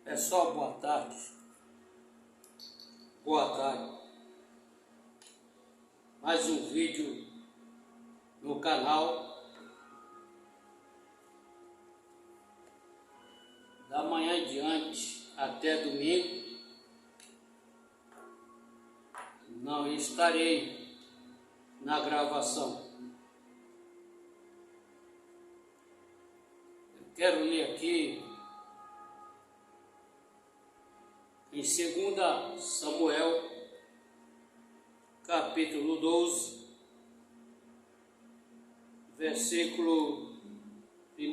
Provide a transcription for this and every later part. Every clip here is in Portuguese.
Pessoal, boa tarde. Boa tarde. Mais um vídeo no canal. Da manhã em diante até domingo não estarei na gravação. Eu quero ler aqui em 2 Samuel, capítulo 12, versículo 1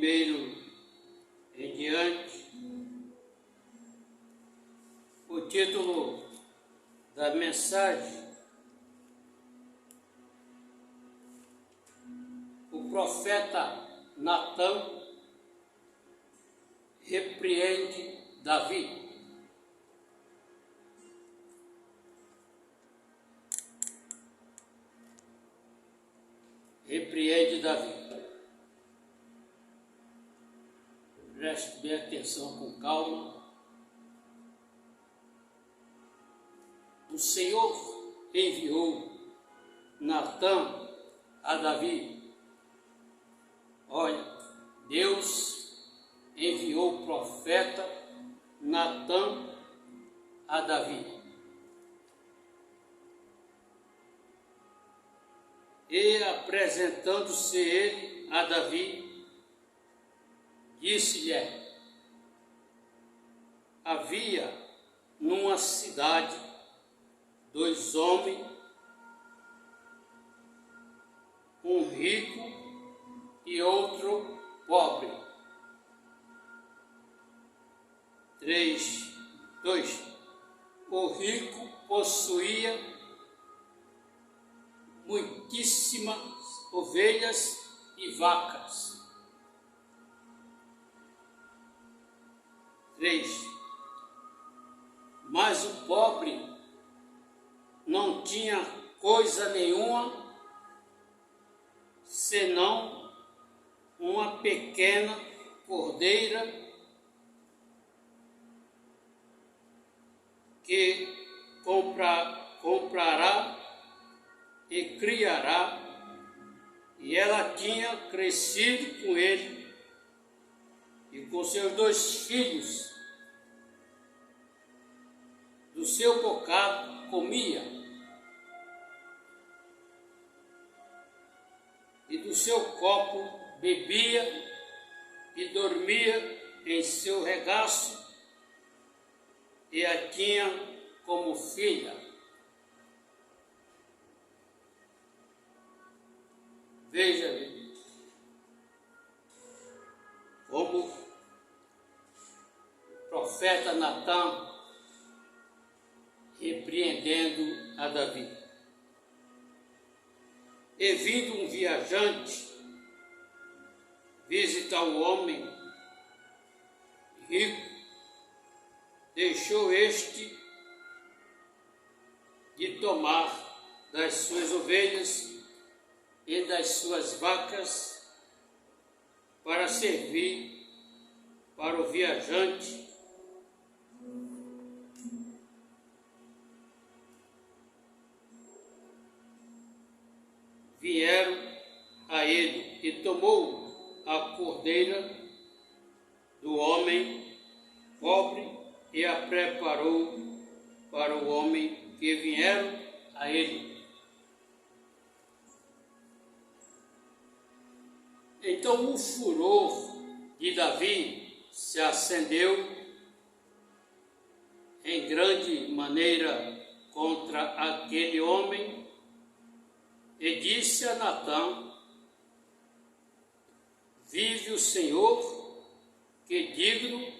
em diante. O título da mensagem: o profeta Natã repreende Davi. Repreende Davi. Preste bem atenção, com calma. O Senhor enviou Natã a Davi. Olha, Deus enviou o profeta Natã a Davi. E apresentando-se ele a Davi, disse-lhe: havia numa cidade 2 homens, um rico e outro pobre. 2. O rico possuía muitíssimas ovelhas e vacas. 3. Mas o pobre não tinha coisa nenhuma, senão uma pequena cordeira que comprará e criará, e ela tinha crescido com ele e com seus 2 filhos. Do seu bocado comia, e do seu copo bebia, e dormia em seu regaço, e a tinha como filha. Veja como o profeta Natã repreendendo a Davi. E vindo um viajante visitar o homem rico, deixou este de tomar das suas ovelhas e das suas vacas para servir para o viajante. Vieram a ele e tomou a cordeira do homem pobre e a preparou para o homem que vieram a ele. Então o furor de Davi se acendeu em grande maneira contra aquele homem e disse a Natã: vive o Senhor, que digno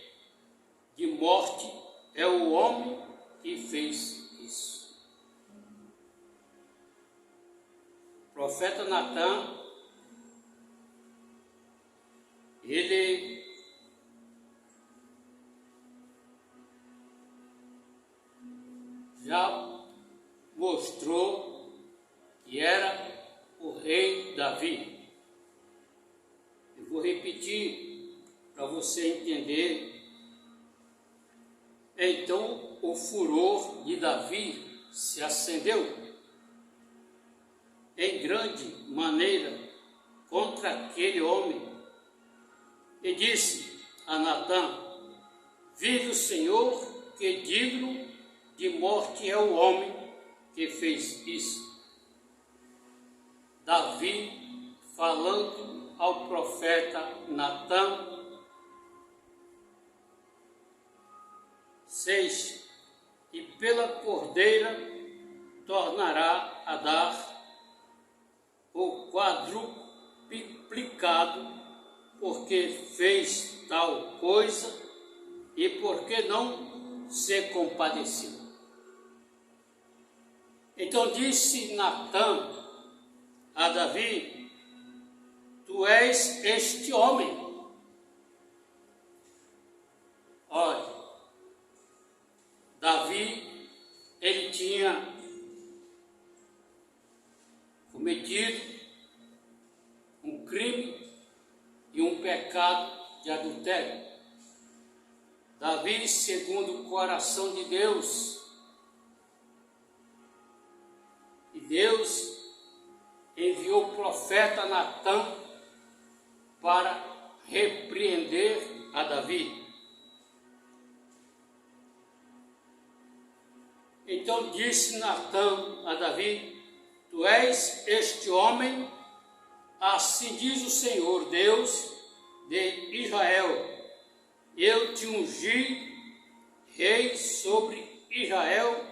de morte é o homem que fez isso. O profeta Natã, ele já mostrou que era o rei Davi. Eu vou repetir para você entender Então o furor de Davi se acendeu em grande maneira contra aquele homem e disse a Natã: vive o Senhor, que digno de morte é o homem que fez isso. Davi falando ao profeta Natã. 6. E pela cordeira tornará a dar o quadruplicado, porque fez tal coisa e porque não se compadeceu. Então disse Natã a Davi: tu és este homem. Olha, Davi, ele tinha cometido um crime e um pecado de adultério. Davi, segundo o coração de Deus, e Deus enviou o profeta Natã para repreender a Davi. Então disse Natã a Davi: tu és este homem, assim diz o Senhor Deus de Israel: eu te ungi rei sobre Israel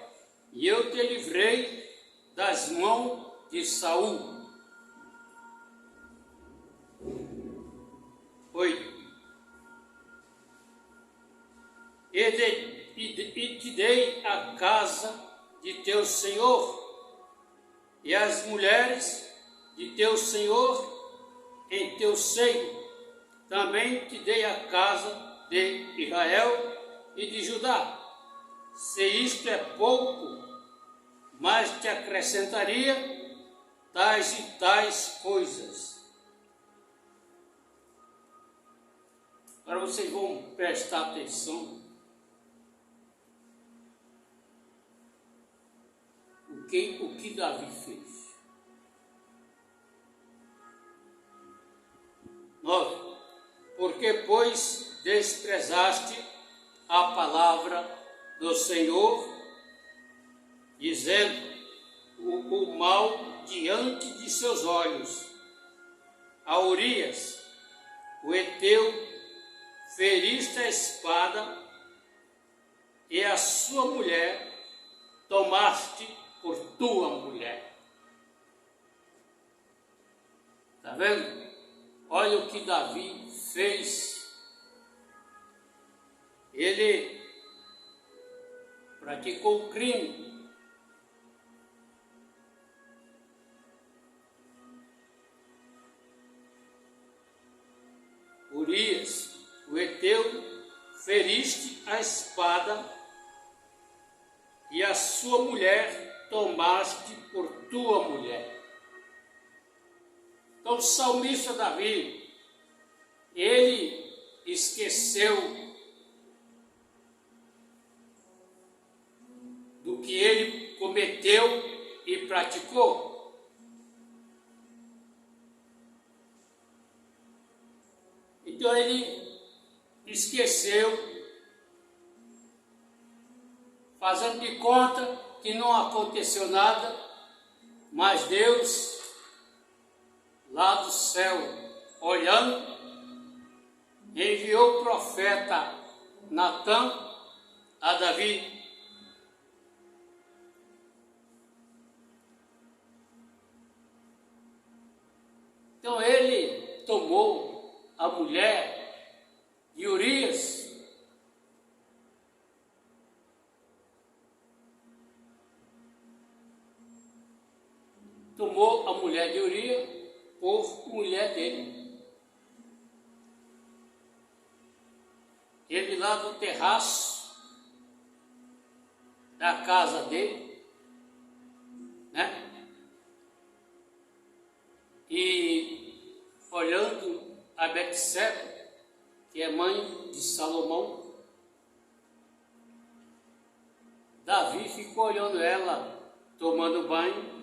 e eu te livrei das mãos de Saul. 8. E te dei a casa de teu Senhor e as mulheres de teu Senhor em teu seio. Também te dei a casa de Israel e de Judá. Se isto é pouco, mas te acrescentaria tais e tais coisas. Agora vocês vão prestar atenção o que Davi fez. 9. Porque, pois, desprezaste a palavra do Senhor, dizendo o mal diante de seus olhos. A Urias, o heteu, feriste a espada e a sua mulher tomaste por tua mulher. Está vendo? Olha o que Davi fez. Ele praticou o crime. Urias, o heteu, feriste a espada e a sua mulher tomaste por tua mulher. Então o salmista Davi, ele esqueceu do que ele cometeu e praticou. Então ele esqueceu, fazendo de conta que não aconteceu nada, mas Deus, lá do céu, olhando, enviou o profeta Natã a Davi. Então ele tomou a mulher de Urias, tomou a mulher de Urias por mulher dele. Ele lá no terraço da casa dele, né? E olhando a Betseba, que é mãe de Salomão, ficou olhando ela tomando banho.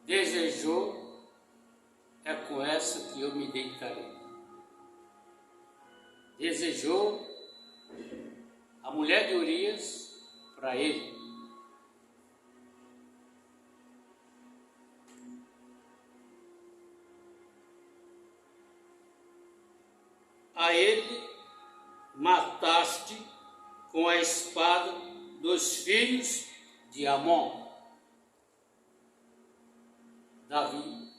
Desejou, é com essa que eu me deitarei. Desejou a mulher de Urias para ele. A ele mataste com a espada dos filhos de Amon. Davi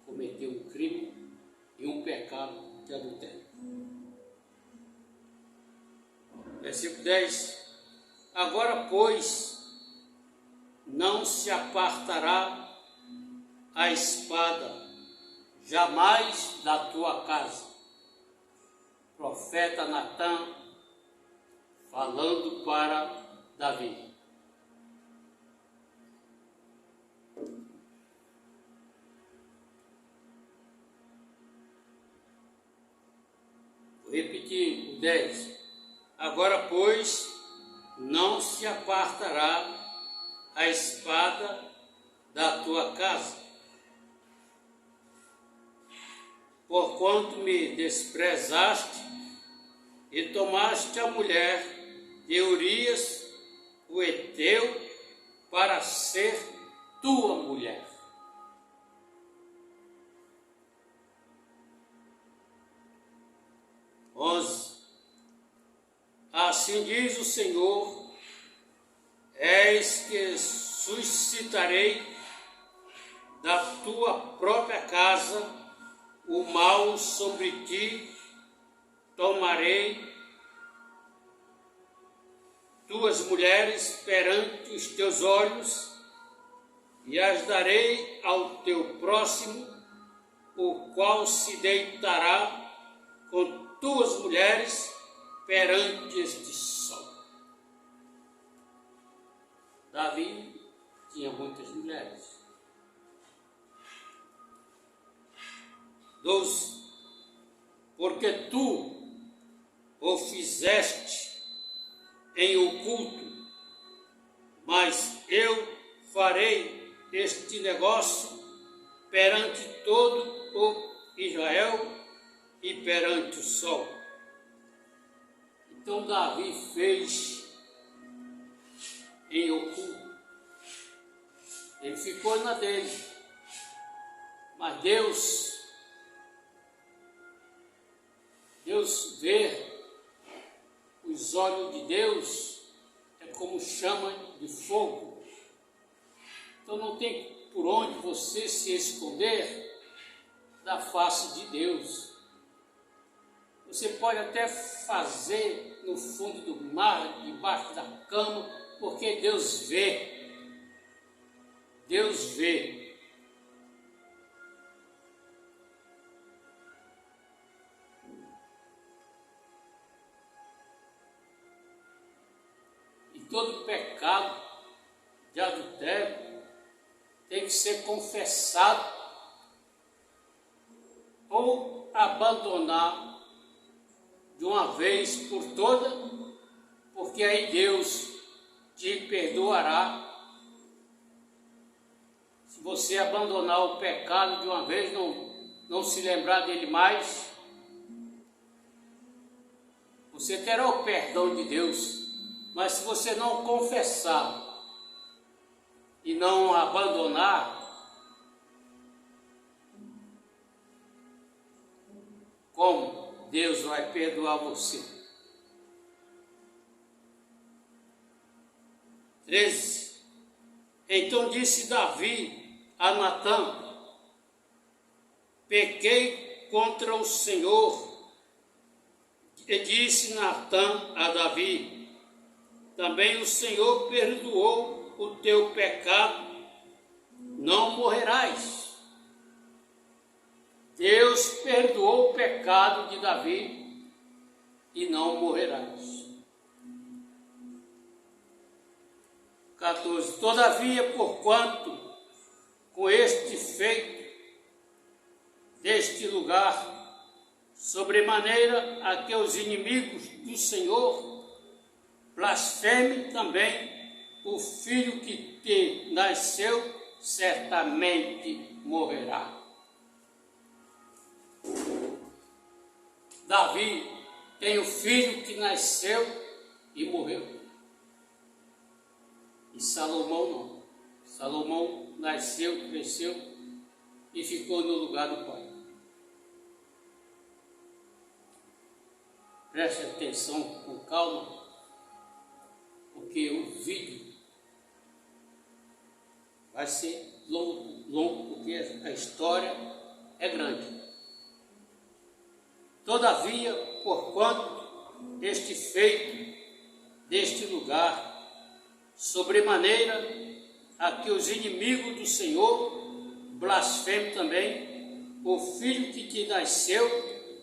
cometeu um crime e um pecado de adultério. Versículo 10. Agora, pois, não se apartará a espada jamais da tua casa. Profeta Natã falando para Davi. Vou repetir o 10. Agora, pois, não se apartará a espada da tua casa, porquanto me desprezaste e tomaste a mulher de Urias, o heteu, para ser tua mulher. Assim diz o Senhor, eis que suscitarei da tua própria casa o mal sobre ti, tomarei tuas mulheres perante os teus olhos e as darei ao teu próximo, o qual se deitará com tuas mulheres perante este sol. Davi tinha muitas mulheres. 12. Porque tu o fizeste em oculto, mas eu farei este negócio perante todo o Israel e perante o sol. Então Davi fez em oculto. Ele ficou na dele. Mas Deus vê, os olhos de Deus é como chama de fogo. Então não tem por onde você se esconder da face de Deus. Você pode até fazer no fundo do mar, debaixo da cama, porque Deus vê. Deus vê. E todo pecado de adultério tem que ser confessado ou abandonar de uma vez por toda, porque aí Deus te perdoará. Se você abandonar o pecado de uma vez, não se lembrar dele mais, você terá o perdão de Deus. Mas se você não confessar e não abandonar, como Deus vai perdoar você? 13. Então disse Davi a Natã: pequei contra o Senhor. E disse Natã a Davi: também o Senhor perdoou o teu pecado, não morrerás. Deus perdoou o pecado de Davi e não morrerás. 14. Todavia, porquanto com este feito deste lugar sobremaneira a que os inimigos do Senhor blasfemem também o filho que te nasceu, certamente morrerá. Davi tem o filho que nasceu e morreu. E Salomão não. Salomão nasceu, cresceu e ficou no lugar do pai. Preste atenção com calma, porque o vídeo vai ser longo, porque a história é grande. Todavia, porquanto este feito deste lugar, sobremaneira a que os inimigos do Senhor blasfemem também, o filho que te nasceu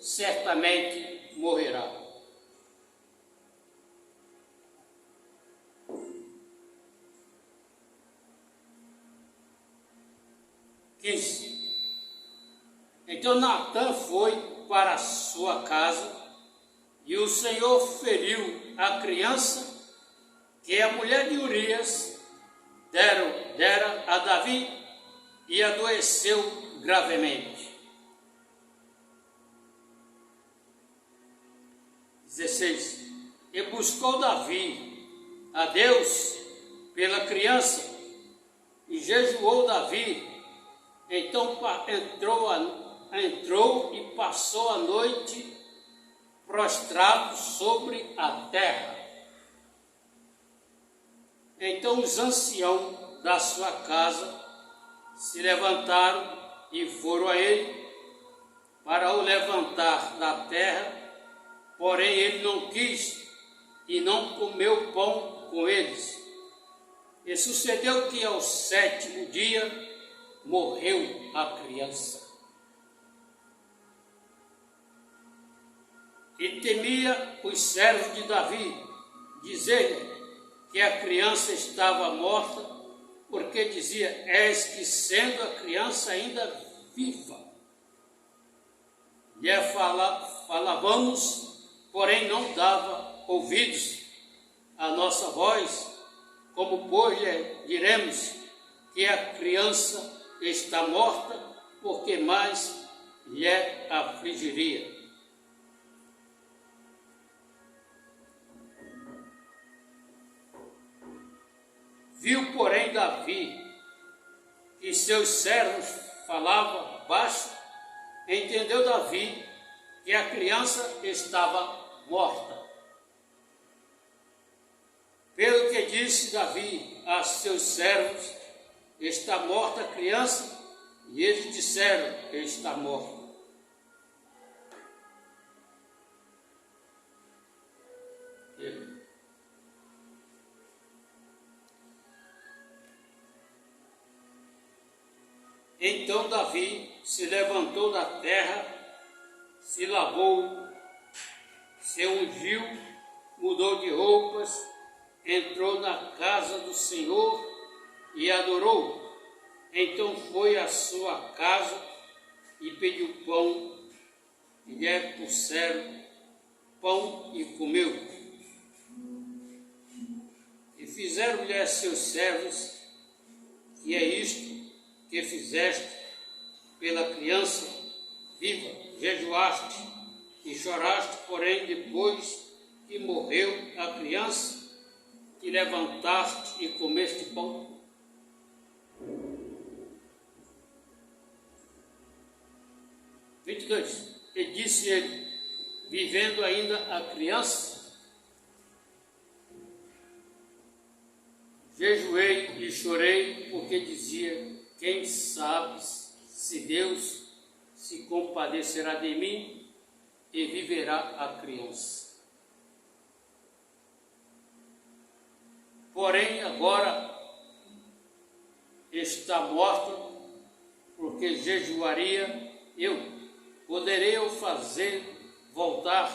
certamente morrerá. Então Natã foi para a sua casa e o Senhor feriu a criança que a mulher de Urias dera a Davi e adoeceu gravemente. 16. E buscou Davi a Deus pela criança e jejuou Davi. Então entrou e passou a noite prostrado sobre a terra. Então os anciãos da sua casa se levantaram e foram a ele para o levantar da terra, porém ele não quis e não comeu pão com eles. E sucedeu que ao 7º dia morreu a criança. E temia os servos de Davi, dizer-lhe que a criança estava morta, porque dizia: és que sendo a criança ainda viva. Lhe falávamos, porém não dava ouvidos à nossa voz, como pois lhe diremos que a criança está morta, porque mais lhe afligiria. Viu, porém, Davi que seus servos falavam baixo, entendeu Davi que a criança estava morta. Pelo que disse Davi a seus servos: está morta a criança, e eles disseram: está morta. Então Davi se levantou da terra, se lavou, se ungiu, mudou de roupas, entrou na casa do Senhor e adorou. Então foi à sua casa e pediu pão, e lhe puseram pão e comeu. E fizeram-lhe seus servos: que é isto que fizeste pela criança viva? Jejuaste e choraste, porém depois que morreu a criança, te levantaste e comeste pão. E disse ele: vivendo ainda a criança, jejuei e chorei, porque dizia: quem sabe se Deus se compadecerá de mim e viverá a criança. Porém agora está morta, porque jejuaria eu. Poderei eu fazer voltar?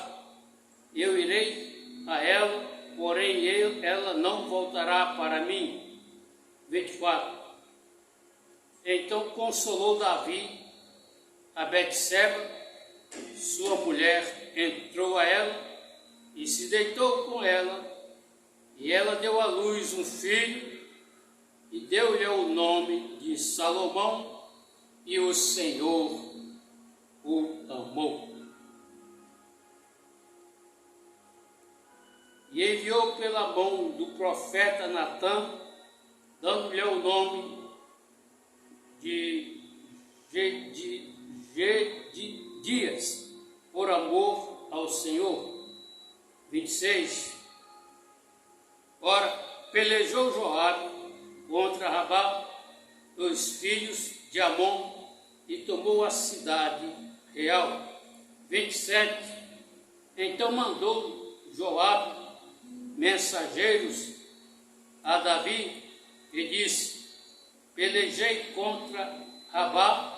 Eu irei a ela, porém ela não voltará para mim. 24. Então consolou Davi a Betseba sua mulher, entrou a ela e se deitou com ela, e ela deu à luz um filho e deu-lhe o nome de Salomão, e o Senhor o amou. E enviou pela mão do profeta Natã, dando-lhe o nome de Gedias, por amor ao Senhor. 26. Ora, pelejou Joabe contra Rabá, os filhos de Amon, e tomou a cidade real. 27. Então mandou Joabe mensageiros a Davi e disse: pelejei contra Rabá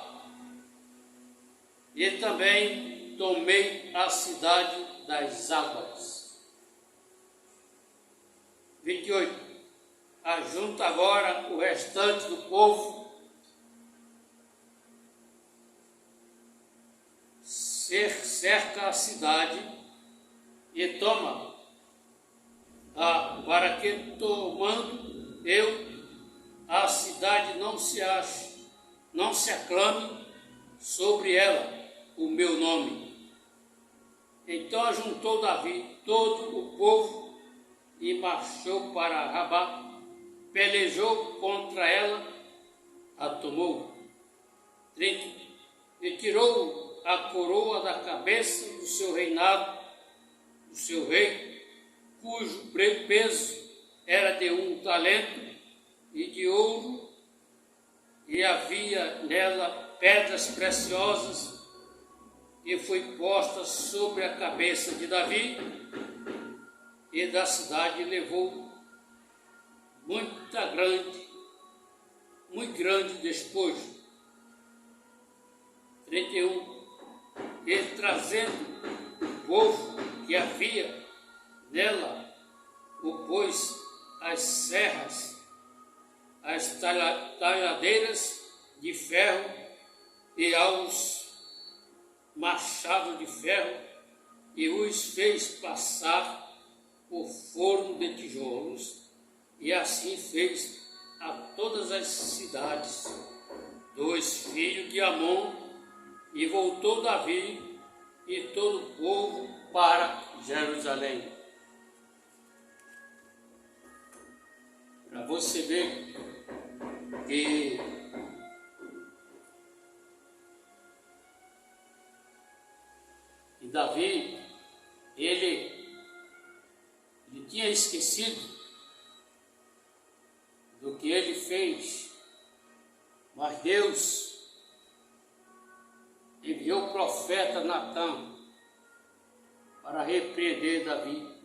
e também tomei a cidade das águas. 28. Ajunta agora o restante do povo, cerca a cidade e toma, para que, tomando eu a cidade, não se aclame sobre ela o meu nome. Então ajuntou Davi todo o povo e marchou para Rabá, pelejou contra ela, a tomou. 30. E tirou a coroa da cabeça do seu reinado, do seu rei, cujo peso era de 1 talento e de ouro, e havia nela pedras preciosas, e foi posta sobre a cabeça de Davi, e da cidade levou muito grande despojo. 31. E trazendo o povo que havia nela, o pôs as serras, as talhadeiras de ferro e aos machados de ferro, e os fez passar por forno de tijolos, e assim fez a todas as cidades dos filhos de Amon. E voltou Davi e todo o povo para Jerusalém. Para você ver que Davi, ele tinha esquecido do que ele fez, mas Deus enviou o profeta Natã para repreender Davi.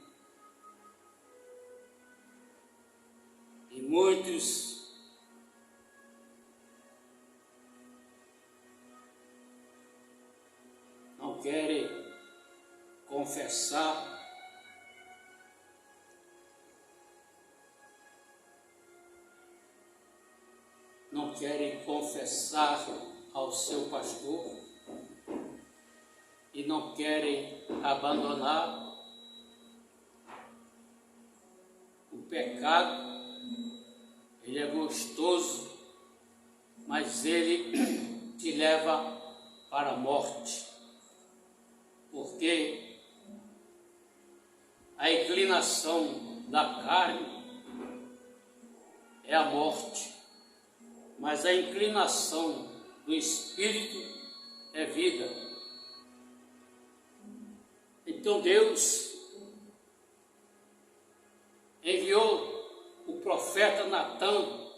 E muitos não querem confessar, ao seu pastor, e não querem abandonar o pecado. Ele é gostoso, mas ele te leva para a morte, porque a inclinação da carne é a morte, mas a inclinação do Espírito é vida. Então Deus enviou o profeta Natã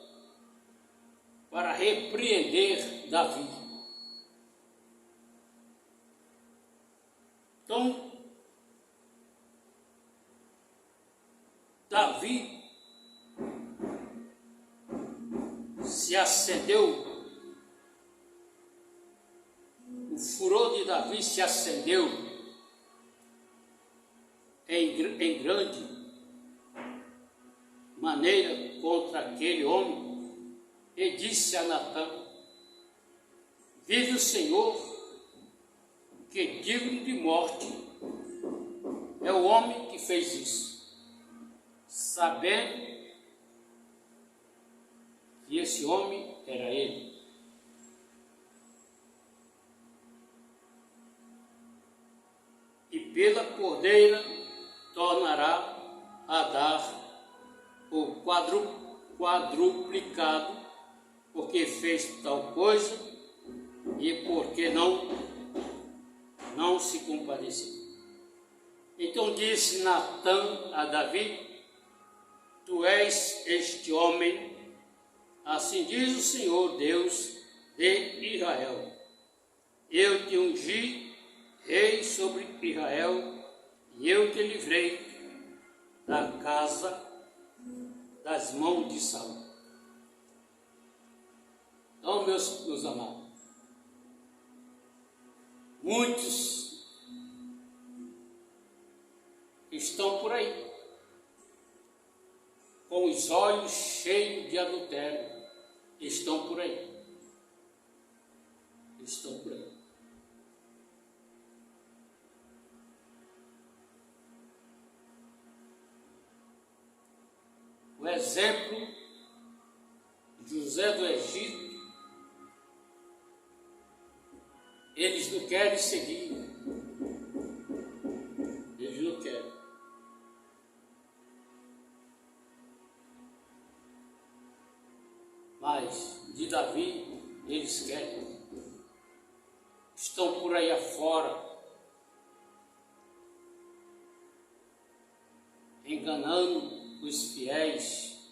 para repreender Davi. Então, Davi se acendeu, o furor de Davi se acendeu em grande maneira contra aquele homem, e disse a Natã: vive o Senhor, que digno de morte é o homem que fez isso, sabendo que esse homem era ele. E pela cordeira tornará a dar o quadruplicado, porque fez tal coisa e porque não se compadeceu. Então disse Natã a Davi: tu és este homem, assim diz o Senhor Deus de Israel, eu te ungi rei sobre Israel, e eu te livrei da casa das mãos de Saul. Então, meus amados, muitos estão por aí, com os olhos cheios de adultério, estão por aí. O exemplo de José do Egito, eles não querem seguir, eles não querem. Mas de Davi, eles querem. Estão por aí afora, enganando os fiéis,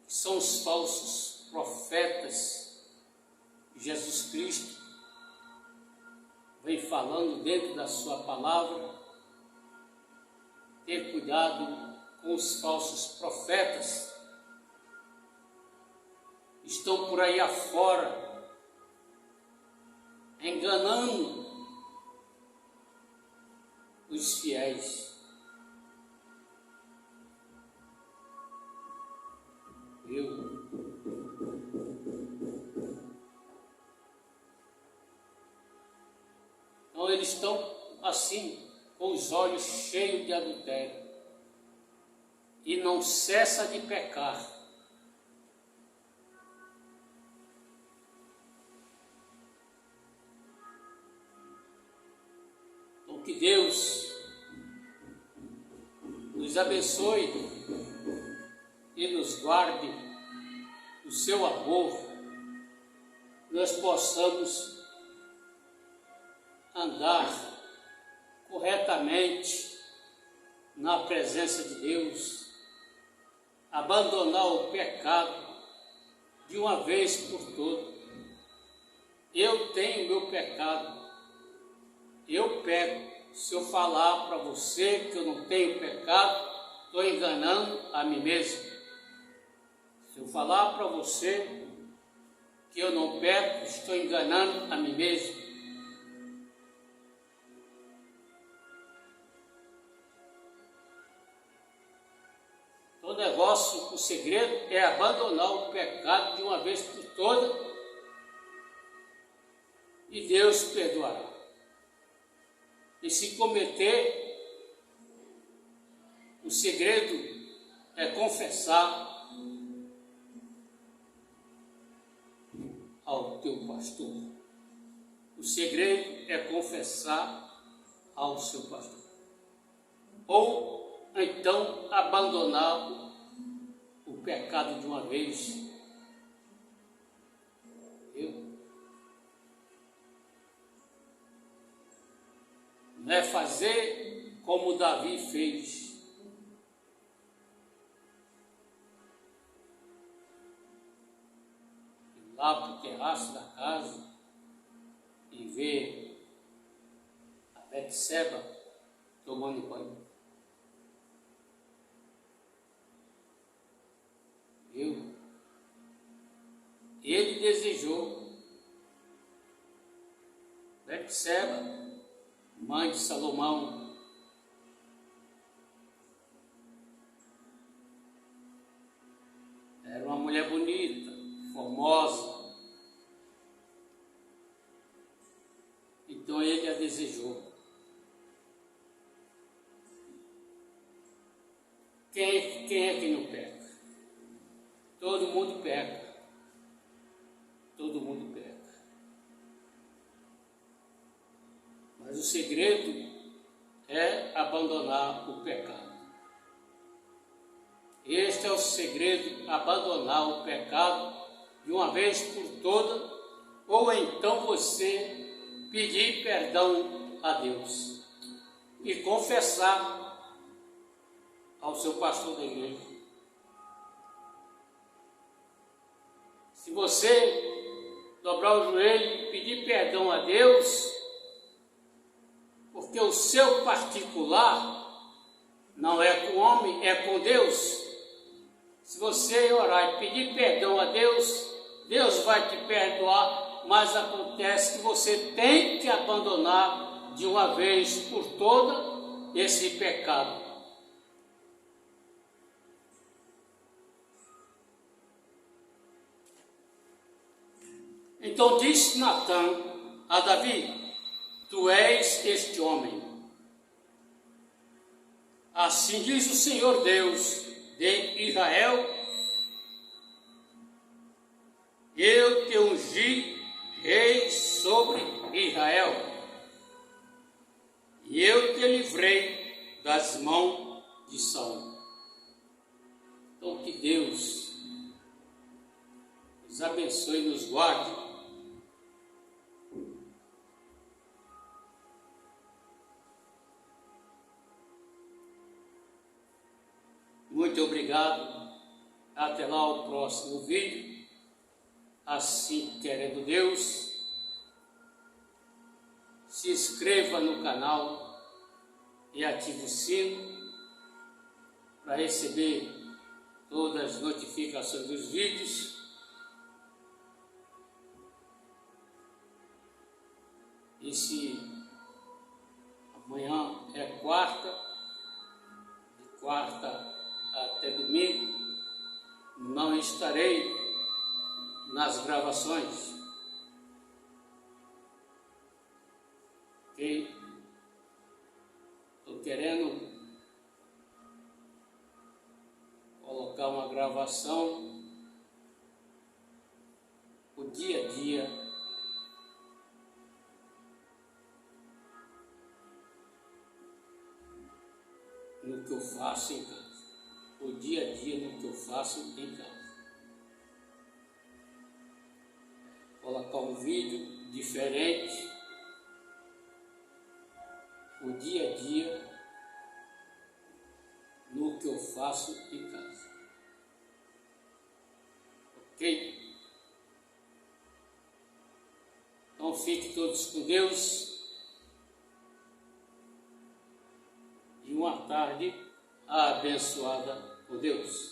que são os falsos profetas. Jesus Cristo vem falando dentro da sua palavra, ter cuidado com os falsos profetas. Estão por aí afora, enganando os fiéis. Então eles estão assim, com os olhos cheios de adultério, e não cessa de pecar. Então que Deus nos abençoe e nos guarde o seu amor, nós possamos andar corretamente na presença de Deus, abandonar o pecado de uma vez por todas. Eu tenho meu pecado, eu peco. Se eu falar para você que eu não tenho pecado, estou enganando a mim mesmo. Se eu falar para você que eu não peco, estou enganando a mim mesmo. O negócio, o segredo é abandonar o pecado de uma vez por todas e Deus perdoará. E se cometer, o segredo é confessar ao teu pastor. O segredo é confessar ao seu pastor. Ou então abandonar o pecado de uma vez. Não é fazer como Davi fez. Ir lá para o terraço da casa e ver a Betseba tomando banho. Viu? Ele desejou. Betseba, mãe de Salomão, era uma mulher bonita, formosa. Então ele desejou. Quem é que não peca? Todo mundo peca. Todo mundo peca. Mas o segredo é abandonar o pecado. Este é o segredo, abandonar o pecado de uma vez por toda, ou então você pedir perdão a Deus e confessar ao seu pastor da igreja. Se você dobrar o joelho e pedir perdão a Deus, porque o seu particular não é com o homem, é com Deus. Se você orar e pedir perdão a Deus, Deus vai te perdoar, mas acontece que você tem que abandonar de uma vez por toda esse pecado. Então disse Natã a Davi: tu és este homem. Assim diz o Senhor Deus de Israel: eu te ungi rei sobre Israel, e eu te livrei das mãos de Saul. Então que Deus nos abençoe e nos guarde. Muito obrigado. Até lá o próximo vídeo. Assim querendo Deus. Se inscreva no canal e ative o sino para receber todas as notificações dos vídeos. E se amanhã é quarta, de quarta até domingo, não estarei nas gravações. Ok? Estou querendo colocar uma gravação o dia a dia no que eu faço em casa. O dia a dia no que eu faço em casa. Colocar um vídeo diferente. O dia a dia no que eu faço em casa. Ok? Então fiquem todos com Deus. E uma tarde abençoada por Deus.